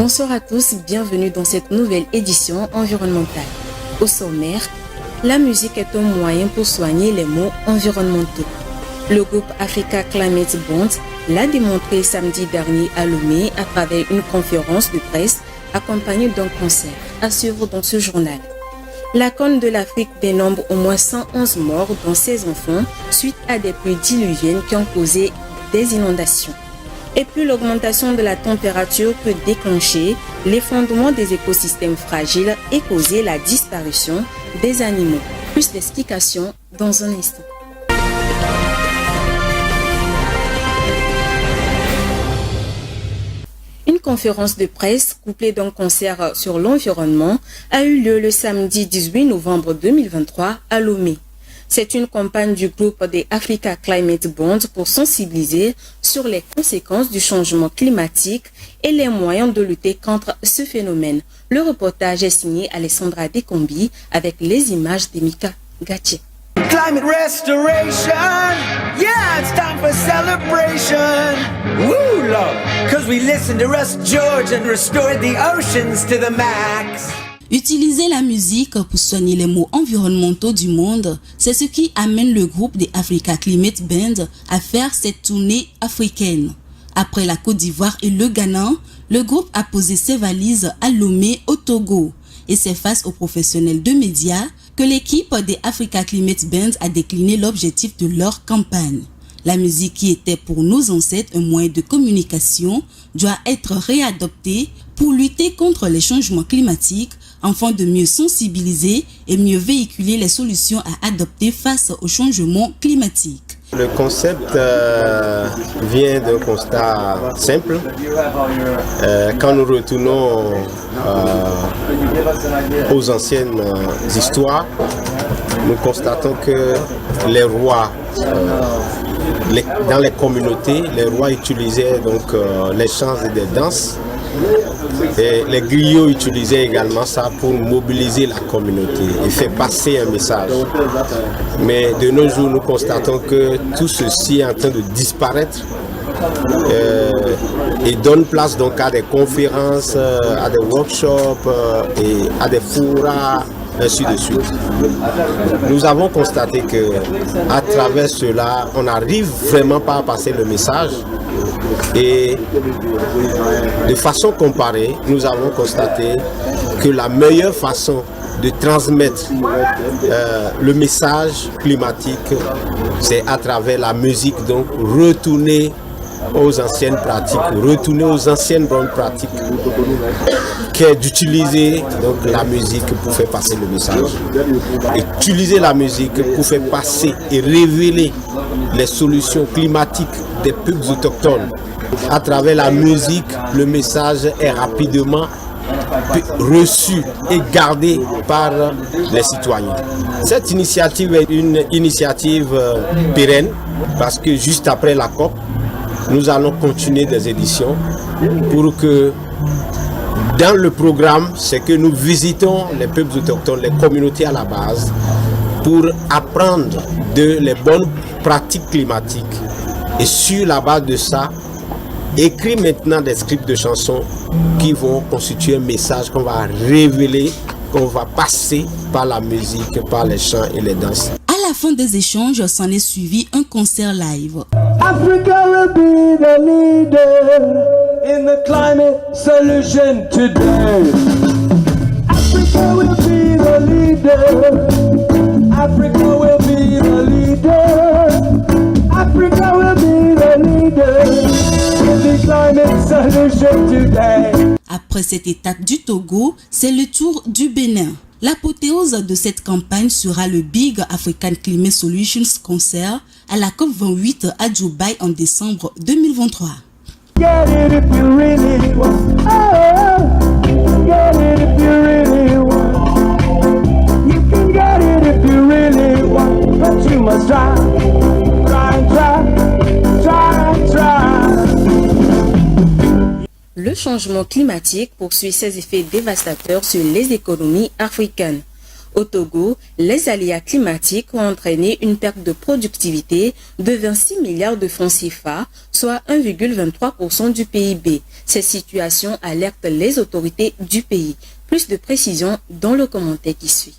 Bonsoir à tous, bienvenue dans cette nouvelle édition environnementale. Au sommaire, la musique est un moyen pour soigner les maux environnementaux. Le groupe Africa Climate Bond l'a démontré samedi dernier à Lomé à travers une conférence de presse accompagnée d'un concert à suivre dans ce journal. La Corne de l'Afrique dénombre au moins 111 morts dont 16 enfants suite à des pluies diluviennes qui ont causé des inondations. Et plus l'augmentation de la température peut déclencher l'effondrement des écosystèmes fragiles et causer la disparition des animaux. Plus d'explications dans un instant. Une conférence de presse couplée d'un concert sur l'environnement a eu lieu le samedi 18 novembre 2023 à Lomé. C'est une campagne du groupe des Africa Climate Bond pour sensibiliser sur les conséquences du changement climatique et les moyens de lutter contre ce phénomène. Le reportage est signé Alessandra Dekombi avec les images d'Emika Gatier. Climate restoration, yeah, it's time for celebration. Woo, Lord, cause we listened to Russ George and restored the oceans to the max. Utiliser la musique pour soigner les maux environnementaux du monde, c'est ce qui amène le groupe des Africa Climate Band à faire cette tournée africaine. Après la Côte d'Ivoire et le Ghana, le groupe a posé ses valises à Lomé au Togo. Et c'est face aux professionnels de médias que l'équipe des Africa Climate Band a décliné l'objectif de leur campagne. La musique qui était pour nos ancêtres un moyen de communication doit être réadoptée pour lutter contre les changements climatiques afin de mieux sensibiliser et mieux véhiculer les solutions à adopter face au changement climatique. Le concept vient d'un constat simple. Quand nous retournons aux anciennes histoires, nous constatons que les rois, dans les communautés, les rois utilisaient donc les chants et des danses. Et les griots utilisaient également ça pour mobiliser la communauté et faire passer un message. Mais de nos jours, nous constatons que tout ceci est en train de disparaître et donne place donc à des conférences, à des workshops et à des forats, ainsi de suite. Nous avons constaté que à travers cela, on n'arrive vraiment pas à passer le message. Et de façon comparée, nous avons constaté que la meilleure façon de transmettre le message climatique, c'est à travers la musique, donc retourner aux anciennes pratiques, retourner aux anciennes bonnes pratiques, qui est d'utiliser donc la musique pour faire passer le message. Et utiliser la musique pour faire passer et révéler les solutions climatiques des peuples autochtones. À travers la musique, le message est rapidement reçu et gardé par les citoyens. Cette initiative est une initiative pérenne parce que juste après la COP, nous allons continuer des éditions pour que dans le programme, c'est que nous visitons les peuples autochtones, les communautés à la base pour apprendre les bonnes pratiques climatiques et sur la base de ça, écrire maintenant des scripts de chansons qui vont constituer un message qu'on va révéler, qu'on va passer par la musique, par les chants et les danses. À la fin des échanges, s'en est suivi un concert live. Africa will be the leader in the climate solution today. Africa will be the leader. Africa will be the leader. Africa will be the leader in the climate solution today. Après cette étape du Togo, c'est le tour du Bénin. L'apothéose de cette campagne sera le Big African Climate Solutions Concert à la COP28 à Dubaï en décembre 2023. Get it if you really want. Oh, get it if you really want. You can get it if you really want, but you must try, try, try, try, try. Le changement climatique poursuit ses effets dévastateurs sur les économies africaines. Au Togo, les aléas climatiques ont entraîné une perte de productivité de 26 milliards de francs CFA, soit 1,23% du PIB. Cette situation alerte les autorités du pays. Plus de précisions dans le commentaire qui suit.